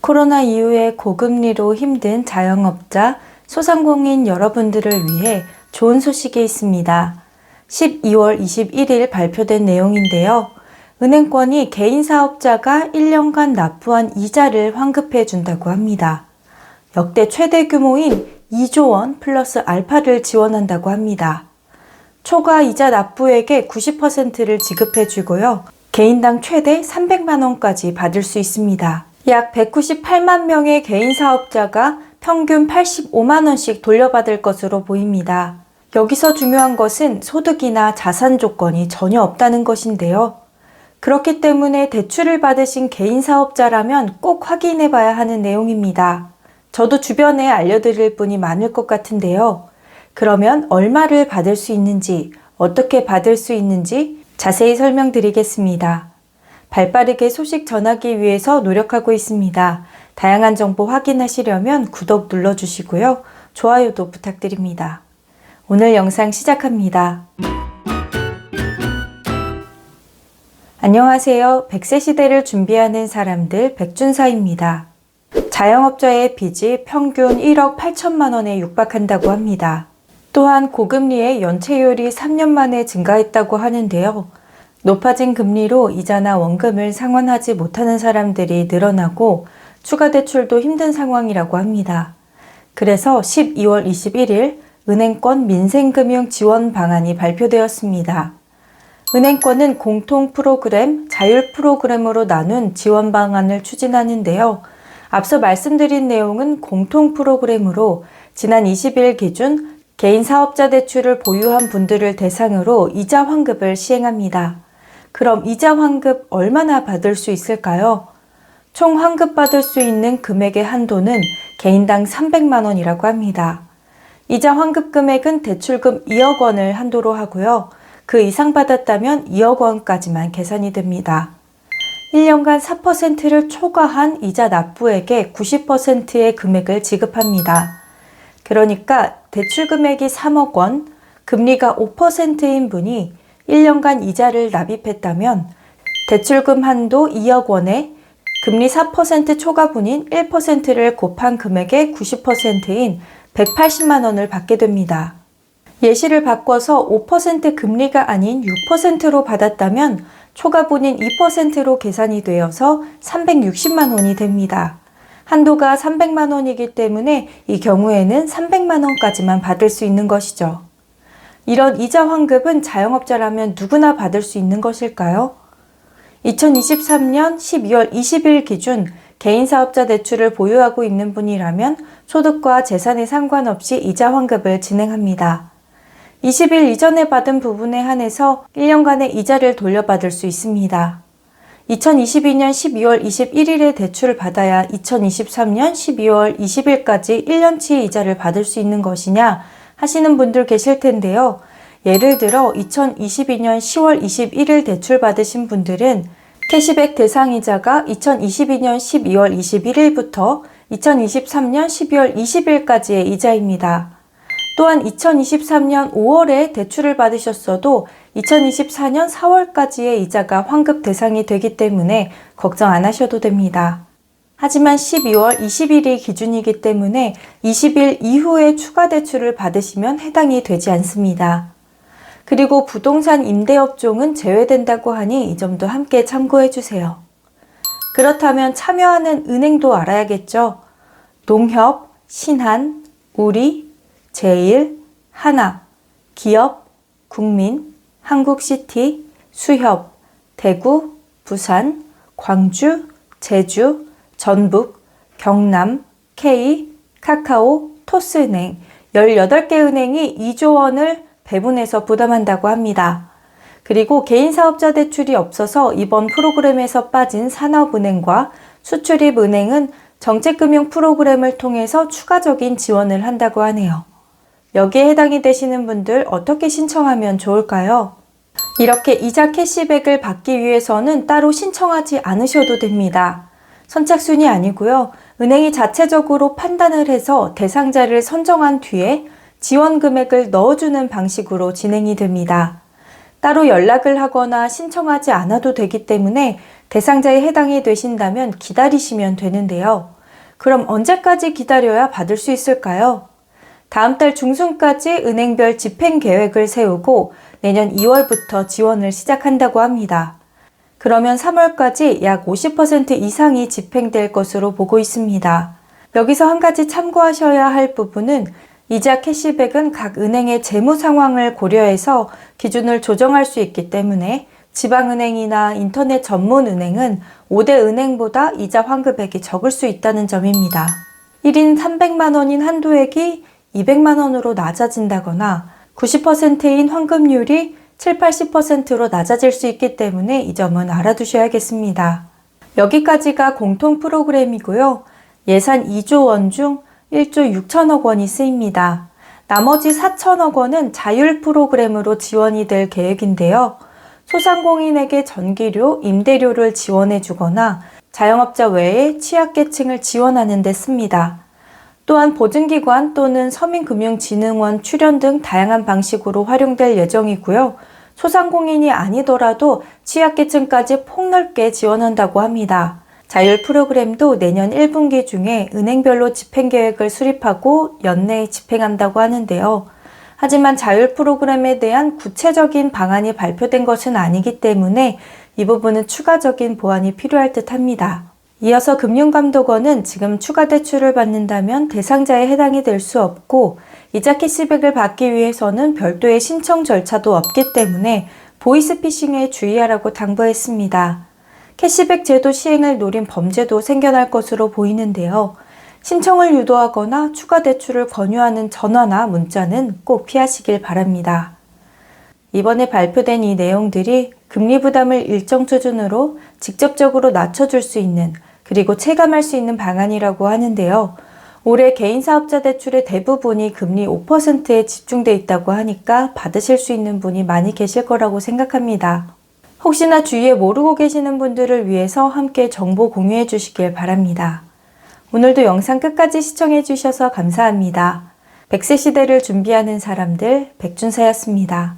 코로나 이후에 고금리로 힘든 자영업자, 소상공인 여러분들을 위해 좋은 소식이 있습니다. 12월 21일 발표된 내용인데요. 은행권이 개인 사업자가 1년간 납부한 이자를 환급해 준다고 합니다. 역대 최대 규모인 2조 원 플러스 알파를 지원한다고 합니다. 초과 이자 납부액의 90%를 지급해 주고요. 개인당 최대 300만 원까지 받을 수 있습니다. 약 198만 명의 개인 사업자가 평균 85만 원씩 돌려받을 것으로 보입니다. 여기서 중요한 것은 소득이나 자산 조건이 전혀 없다는 것인데요. 그렇기 때문에 대출을 받으신 개인 사업자라면 꼭 확인해 봐야 하는 내용입니다. 저도 주변에 알려드릴 분이 많을 것 같은데요. 그러면 얼마를 받을 수 있는지, 어떻게 받을 수 있는지 자세히 설명드리겠습니다. 발빠르게 소식 전하기 위해서 노력하고 있습니다. 다양한 정보 확인하시려면 구독 눌러주시고요. 좋아요도 부탁드립니다. 오늘 영상 시작합니다. 안녕하세요. 100세 시대를 준비하는 사람들 백준사입니다. 자영업자의 빚이 평균 1억 8천만 원에 육박한다고 합니다. 또한 고금리의 연체율이 3년 만에 증가했다고 하는데요. 높아진 금리로 이자나 원금을 상환하지 못하는 사람들이 늘어나고 추가 대출도 힘든 상황이라고 합니다. 그래서 12월 21일 은행권 민생금융 지원 방안이 발표되었습니다. 은행권은 공통 프로그램, 자율 프로그램으로 나눈 지원 방안을 추진하는데요. 앞서 말씀드린 내용은 공통 프로그램으로 지난 20일 기준 개인 사업자 대출을 보유한 분들을 대상으로 이자 환급을 시행합니다. 그럼 이자 환급 얼마나 받을 수 있을까요? 총 환급받을 수 있는 금액의 한도는 개인당 300만 원이라고 합니다. 이자 환급 금액은 대출금 2억 원을 한도로 하고요. 그 이상 받았다면 2억 원까지만 계산이 됩니다. 1년간 4%를 초과한 이자 납부액의 90%의 금액을 지급합니다. 그러니까 대출 금액이 3억 원, 금리가 5%인 분이 1년간 이자를 납입했다면 대출금 한도 2억 원에 금리 4% 초과분인 1%를 곱한 금액의 90%인 180만 원을 받게 됩니다. 예시를 바꿔서 5% 금리가 아닌 6%로 받았다면 초과분인 2%로 계산이 되어서 360만 원이 됩니다. 한도가 300만 원이기 때문에 이 경우에는 300만 원까지만 받을 수 있는 것이죠. 이런 이자 환급은 자영업자라면 누구나 받을 수 있는 것일까요? 2023년 12월 20일 기준 개인 사업자 대출을 보유하고 있는 분이라면 소득과 재산에 상관없이 이자 환급을 진행합니다. 20일 이전에 받은 부분에 한해서 1년간의 이자를 돌려받을 수 있습니다. 2022년 12월 21일에 대출을 받아야 2023년 12월 20일까지 1년치 이자를 받을 수 있는 것이냐 하시는 분들 계실 텐데요. 예를 들어 2022년 10월 21일 대출 받으신 분들은 캐시백 대상이자가 2022년 12월 21일부터 2023년 12월 20일까지의 이자입니다. 또한 2023년 5월에 대출을 받으셨어도 2024년 4월까지의 이자가 환급 대상이 되기 때문에 걱정 안 하셔도 됩니다. 하지만 12월 20일이 기준이기 때문에 20일 이후에 추가 대출을 받으시면 해당이 되지 않습니다. 그리고 부동산 임대업종은 제외된다고 하니 이 점도 함께 참고해 주세요. 그렇다면 참여하는 은행도 알아야겠죠. 농협, 신한, 우리, 제일, 하나, 기업, 국민, 한국시티, 수협, 대구, 부산, 광주, 제주, 전북, 경남, K, 카카오, 토스은행 18개 은행이 2조 원을 배분해서 부담한다고 합니다. 그리고 개인 사업자 대출이 없어서 이번 프로그램에서 빠진 산업은행과 수출입은행은 정책금융 프로그램을 통해서 추가적인 지원을 한다고 하네요. 여기에 해당이 되시는 분들 어떻게 신청하면 좋을까요? 이렇게 이자 캐시백을 받기 위해서는 따로 신청하지 않으셔도 됩니다. 선착순이 아니고요. 은행이 자체적으로 판단을 해서 대상자를 선정한 뒤에 지원 금액을 넣어주는 방식으로 진행이 됩니다. 따로 연락을 하거나 신청하지 않아도 되기 때문에 대상자에 해당이 되신다면 기다리시면 되는데요. 그럼 언제까지 기다려야 받을 수 있을까요? 다음 달 중순까지 은행별 집행 계획을 세우고 내년 2월부터 지원을 시작한다고 합니다. 그러면 3월까지 약 50% 이상이 집행될 것으로 보고 있습니다. 여기서 한 가지 참고하셔야 할 부분은 이자 캐시백은 각 은행의 재무 상황을 고려해서 기준을 조정할 수 있기 때문에 지방은행이나 인터넷 전문 은행은 5대 은행보다 이자 환급액이 적을 수 있다는 점입니다. 1인 300만 원인 한도액이 200만 원으로 낮아진다거나 90%인 환급률이 7, 80%로 낮아질 수 있기 때문에 이 점은 알아두셔야겠습니다. 여기까지가 공통 프로그램이고요. 예산 2조 원 중 1조 6천억 원이 쓰입니다. 나머지 4천억 원은 자율 프로그램으로 지원이 될 계획인데요. 소상공인에게 전기료, 임대료를 지원해 주거나 자영업자 외에 취약계층을 지원하는 데 씁니다. 또한 보증기관 또는 서민금융진흥원 출연 등 다양한 방식으로 활용될 예정이고요. 소상공인이 아니더라도 취약계층까지 폭넓게 지원한다고 합니다. 자율 프로그램도 내년 1분기 중에 은행별로 집행계획을 수립하고 연내에 집행한다고 하는데요. 하지만 자율 프로그램에 대한 구체적인 방안이 발표된 것은 아니기 때문에 이 부분은 추가적인 보완이 필요할 듯 합니다. 이어서 금융감독원은 지금 추가 대출을 받는다면 대상자에 해당이 될 수 없고 이자 캐시백을 받기 위해서는 별도의 신청 절차도 없기 때문에 보이스피싱에 주의하라고 당부했습니다. 캐시백 제도 시행을 노린 범죄도 생겨날 것으로 보이는데요. 신청을 유도하거나 추가 대출을 권유하는 전화나 문자는 꼭 피하시길 바랍니다. 이번에 발표된 이 내용들이 금리 부담을 일정 수준으로 직접적으로 낮춰줄 수 있는 그리고 체감할 수 있는 방안이라고 하는데요. 올해 개인사업자 대출의 대부분이 금리 5%에 집중돼 있다고 하니까 받으실 수 있는 분이 많이 계실 거라고 생각합니다. 혹시나 주위에 모르고 계시는 분들을 위해서 함께 정보 공유해 주시길 바랍니다. 오늘도 영상 끝까지 시청해 주셔서 감사합니다. 100세 시대를 준비하는 사람들 백준사였습니다.